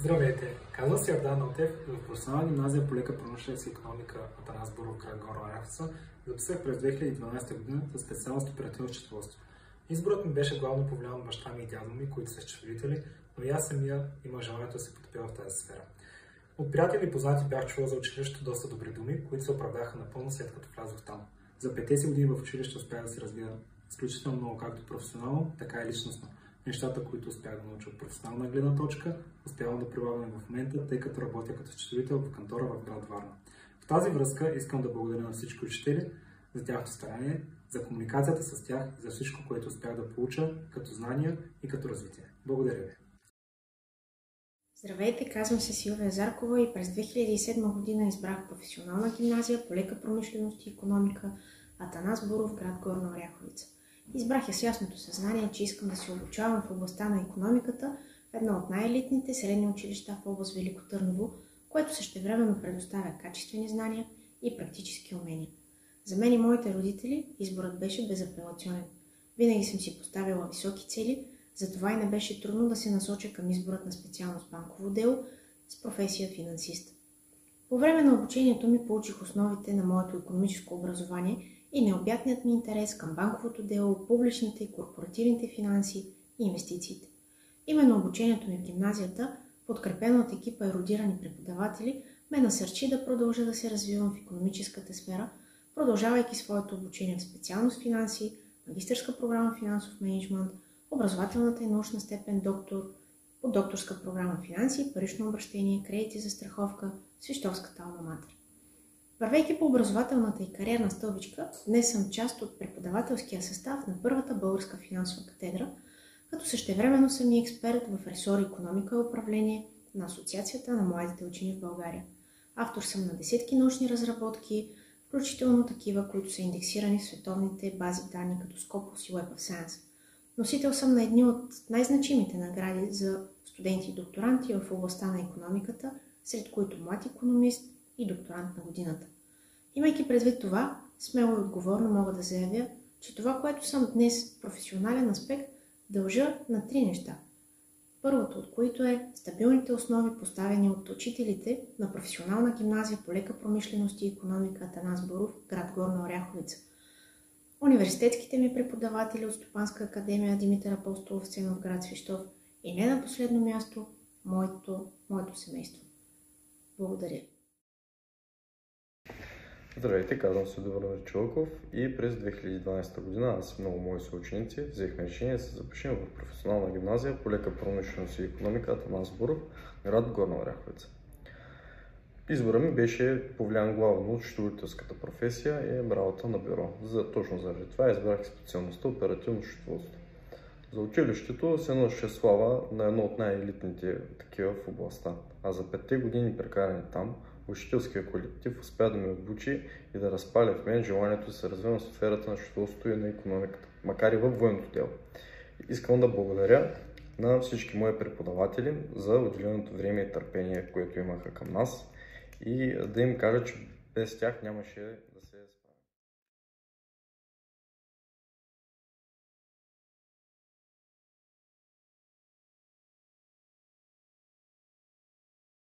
Здравейте! Казвам се Йордан Нотев и в професионална гимназия по лека промишленост и икономика Атанас Буров, град Горна Оряховица, записах през 2012 година за специалност оперативно счетоводство. Изборът ми беше главно повлиян от баща ми и дядо ми, които са счетоводители, но и аз самия имах желанието да се потопя в тази сфера. От приятели и познати бях чувал за училището доста добри думи, които се оправдаха напълно след като влязох там. За 5 си години в училище успях да се развия изключително много както професионално, така и личностно. Нещата, които успях да науча от професионална гледна точка, успявам да прилагам и в момента, тъй като работя като счетоводител в кантора в град Варна. В тази връзка искам да благодаря на всички учители за тяхното старание, за комуникацията с тях и за всичко, което успях да получа като знания и като развитие. Благодаря ви! Здравейте, казвам се Силвия Заркова и през 2007 година избрах професионална гимназия по лека промишленост и икономика Атанас Буров, град Горна Оряховица. Избрах я с ясното съзнание, че искам да се обучавам в областта на икономиката в едно от най-елитните средни училища в област Велико Търново, което същевременно предоставя качествени знания и практически умения. За мен и моите родители изборът беше безапелационен. Винаги съм си поставила високи цели, затова и не беше трудно да се насоча към изборът на специалност банково дело с професия финансист. По време на обучението ми получих основите на моето икономическо образование и необятният ми интерес към банковото дело, публичните и корпоративните финанси и инвестициите. Именно обучението ми в гимназията, подкрепено от екипа ерудирани преподаватели, ме насърчи да продължа да се развивам в икономическата сфера, продължавайки своето обучение в специалност финанси, магистърска програма финансов мениджмънт, образователната и научна степен доктор, по докторска програма финанси, парично обращение, кредити за страховка, Свищовската алма матер. Вървейки по образователната и кариерна стълбичка, днес съм част от преподавателския състав на първата българска финансова катедра, като същевременно съм и експерт в ресор икономика и управление на Асоциацията на младите учени в България. Автор съм на десетки научни разработки, включително такива, които са индексирани в световните бази данни като Scopus и Web of Science. Носител съм на едни от най-значимите награди за студенти и докторанти в областта на икономиката, сред които млад икономист и докторант на годината. Имайки предвид това, смело и отговорно мога да заявя, че това, което съм днес в професионален аспект, дължа на 3 неща. Първото от които е стабилните основи, поставени от учителите на професионална гимназия по лека промишленост и икономика Атанас Буров, град Горна Оряховица. Университетските ми преподаватели от Стопанска академия Димитър Апостолов в град Свищов и не на последно място моето семейство. Благодаря. Здравейте, казвам се Добромир Чулков и през 2012 година аз и много мои съученици взехме решение да се запишем в професионална гимназия по лека промишленост и икономика Атанас Буров, град Горна Оряховица. Избора ми беше повлиян главно от счетоводителската професия и работа на бюро. Точно заради това избрах специалността оперативно счетоводство. За училището се носи слава на едно от най-елитните такива в областта, а за 5 години прекарани там, учителския колектив успя да ме обучи и да разпаля в мен желанието да се развивам в сферата на счетоводството и на икономиката, макар и във военното дело. Искам да благодаря на всички мои преподаватели за отделеното време и търпение, което имаха към нас и да им кажа, че без тях нямаше да се